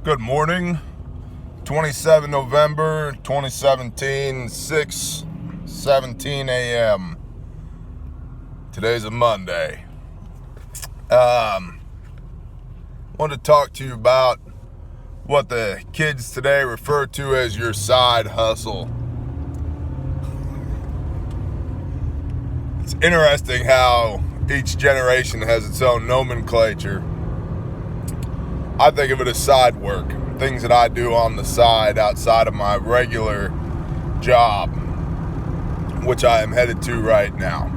Good morning, 27 November 2017, 6:17 a.m. Today's a Monday. Wanted to talk to you about what the kids today refer to as your side hustle. It's interesting how each generation has its own nomenclature. I think of it as side work, things that I do on the side outside of my regular job, which I am headed to right now.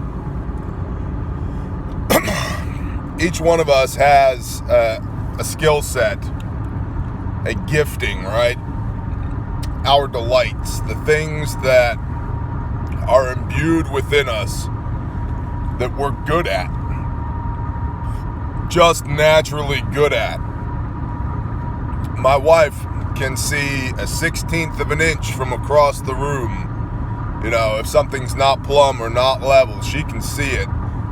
Each one of us has a skill set, a gifting, right? Our delights, the things that are imbued within us that we're good at, just naturally good at. My wife can see a 1/16 of an inch from across the room. You know, if something's not plumb or not level, she can see it.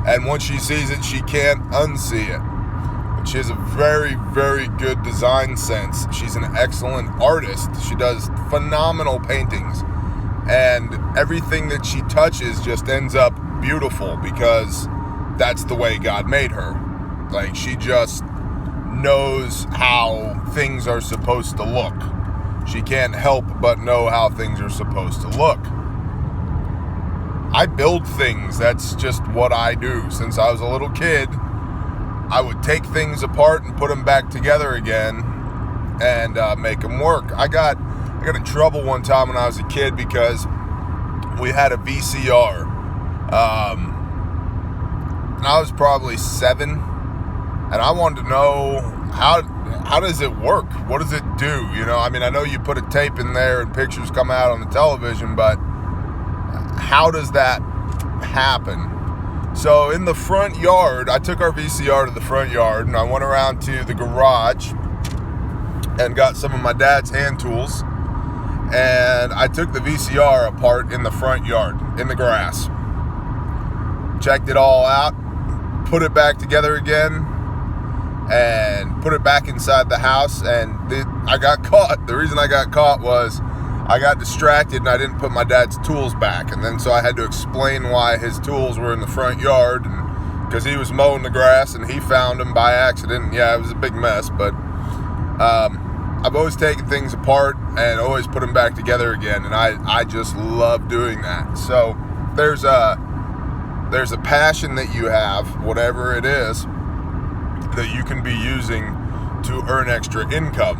And once she sees it, she can't unsee it. But she has a very, very good design sense. She's an excellent artist. She does phenomenal paintings. And everything that she touches just ends up beautiful because that's the way God made her. Like, she just knows how things are supposed to look. She can't help but know how things are supposed to look. I build things. That's just what I do. Since I was a little kid, I would take things apart and put them back together again and make them work. I got in trouble one time when I was a kid because we had a VCR. And I was probably 7. And I wanted to know how does it work? What does it do? You know, I mean, I know you put a tape in there and pictures come out on the television, but how does that happen? So in the front yard, I took our VCR to the front yard and I went around to the garage and got some of my dad's hand tools. And I took the VCR apart in the front yard, in the grass. Checked it all out, put it back together again, and put it back inside the house, and I got caught. The reason I got caught was I got distracted and I didn't put my dad's tools back, and then so I had to explain why his tools were in the front yard, and because he was mowing the grass and he found them by accident. Yeah, it was a big mess, but I've always taken things apart and always put them back together again, and I just love doing that. So there's a passion that you have, whatever it is, that you can be using to earn extra income.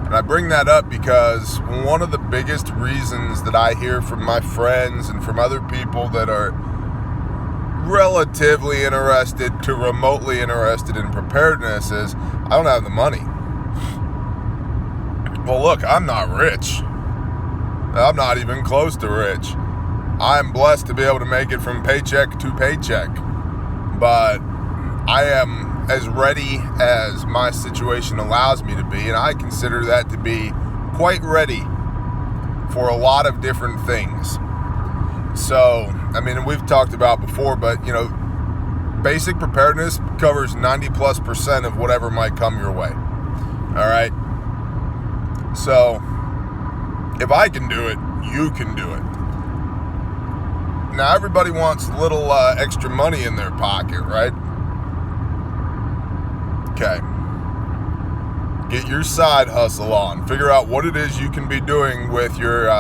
And I bring that up because one of the biggest reasons that I hear from my friends and from other people that are relatively interested to remotely interested in preparedness is, I don't have the money. Well, look, I'm not rich. I'm not even close to rich. I'm blessed to be able to make it from paycheck to paycheck. But I am as ready as my situation allows me to be, and I consider that to be quite ready for a lot of different things. So, I mean, we've talked about before, but, you know, basic preparedness covers 90+% of whatever might come your way. All right? So, if I can do it, you can do it. Now, everybody wants a little extra money in their pocket, right? Okay. Get your side hustle on. Figure out what it is you can be doing with your,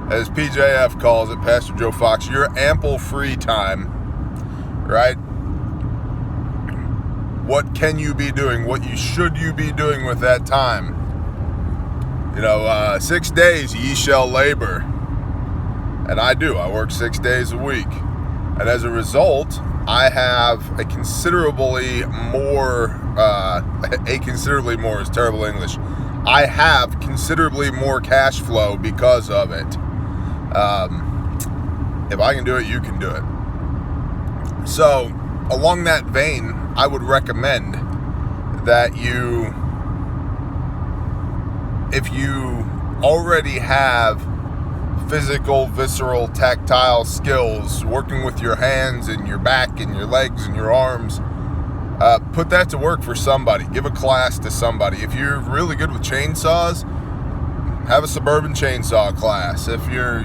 as PJF calls it, Pastor Joe Fox, your ample free time, right? What can you be doing? What should you be doing with that time? You know, 6 days ye shall labor. And I do. I work 6 days a week. And as a result, I have a considerably more is terrible English. I have considerably more cash flow because of it. If I can do it, you can do it. So, along that vein, I would recommend that if you already have physical, visceral, tactile skills, working with your hands and your back and your legs and your arms, Put that to work for somebody. Give a class to somebody. If you're really good with chainsaws, have a Suburban chainsaw class. If you're,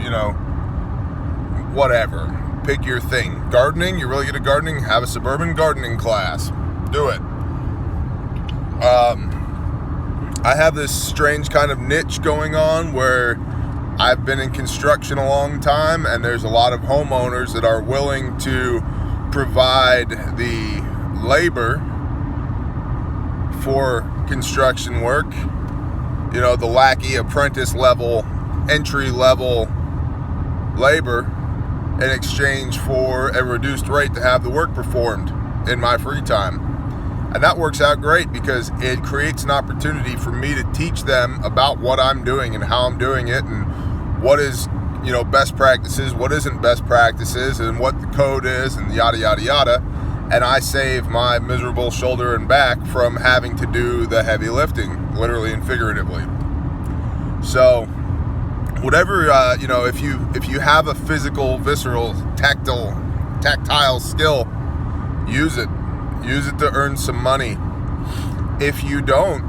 whatever, pick your thing. Gardening, you're really good at gardening, have a Suburban gardening class. Do it. I have this strange kind of niche going on where I've been in construction a long time, and there's a lot of homeowners that are willing to provide the labor for construction work, the lackey apprentice level, entry level labor, in exchange for a reduced rate to have the work performed in my free time. And that works out great because it creates an opportunity for me to teach them about what I'm doing and how I'm doing it, and what is, best practices, what isn't best practices, and what the code is, and yada, yada, yada. And I save my miserable shoulder and back from having to do the heavy lifting, literally and figuratively. So whatever, if you have a physical, visceral, tactile skill, use it to earn some money. If you don't,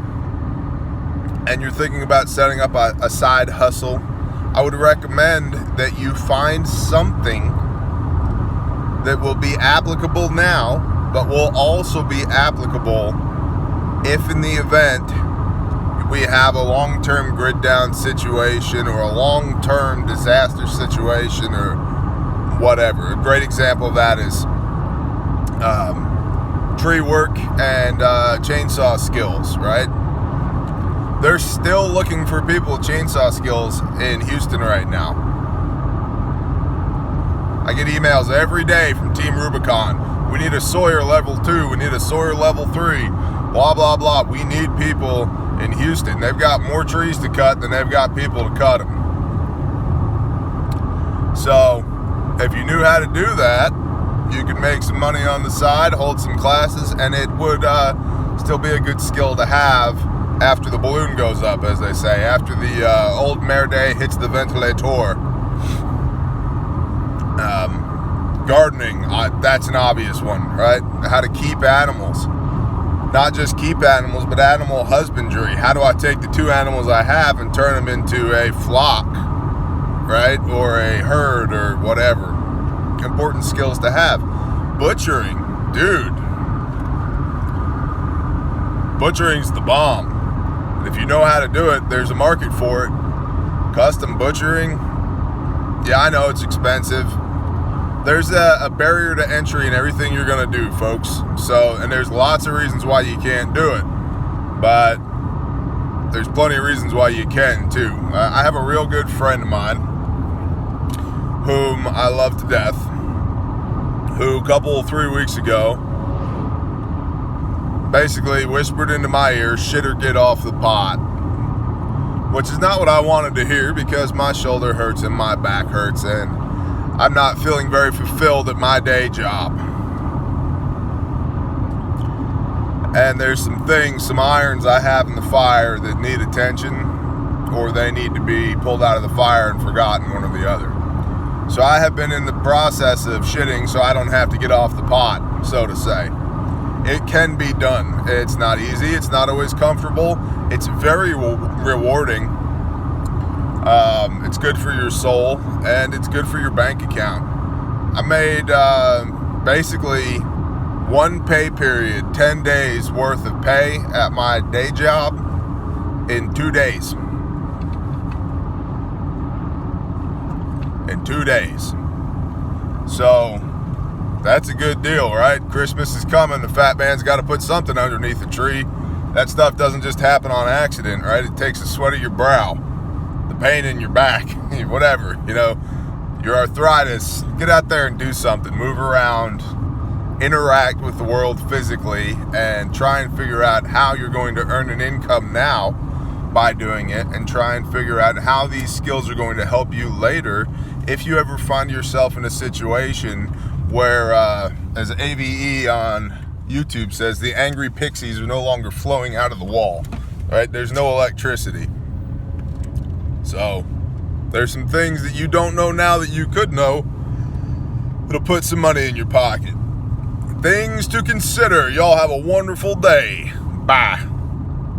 and you're thinking about setting up a side hustle, I would recommend that you find something that will be applicable now, but will also be applicable if in the event we have a long-term grid down situation or a long-term disaster situation or whatever. A great example of that is tree work and chainsaw skills, right? They're still looking for people with chainsaw skills in Houston right now. I get emails every day from Team Rubicon. We need a Sawyer level 2. We need a Sawyer level 3. Blah, blah, blah. We need people in Houston. They've got more trees to cut than they've got people to cut them. So, if you knew how to do that, you could make some money on the side, hold some classes, and it would still be a good skill to have after the balloon goes up, as they say. After the old Merde hits the ventilator. Gardening, that's an obvious one, right? How to keep animals. Not just keep animals, but animal husbandry. How do I take the 2 animals I have and turn them into a flock, right? Or a herd or whatever. Important skills to have. Butchering, dude. Butchering's the bomb. And if you know how to do it, there's a market for it. Custom butchering, yeah, I know it's expensive. There's a barrier to entry in everything you're going to do, folks. And there's lots of reasons why you can't do it. But there's plenty of reasons why you can, too. I have a real good friend of mine whom I love to death, who 3 weeks ago basically whispered into my ear, shit or get off the pot. Which is not what I wanted to hear, because my shoulder hurts and my back hurts, and I'm not feeling very fulfilled at my day job. And there's some irons I have in the fire that need attention, or they need to be pulled out of the fire and forgotten, one or the other. So I have been in the process of shitting so I don't have to get off the pot, so to say. It can be done. It's not easy. It's not always comfortable. It's very rewarding. It's good for your soul, and it's good for your bank account. I made basically one pay period, 10 days worth of pay at my day job in 2 days. In 2 days. So that's a good deal, right? Christmas is coming. The fat man's got to put something underneath the tree. That stuff doesn't just happen on accident, right? It takes the sweat of your brow, the pain in your back, whatever, your arthritis. Get out there and do something. Move around, interact with the world physically, and try and figure out how you're going to earn an income now by doing it, and try and figure out how these skills are going to help you later if you ever find yourself in a situation where, as AVE on YouTube says, the angry pixies are no longer flowing out of the wall, right? There's no electricity. So there's some things that you don't know now that you could know that'll put some money in your pocket. Things to consider. Y'all have a wonderful day. Bye.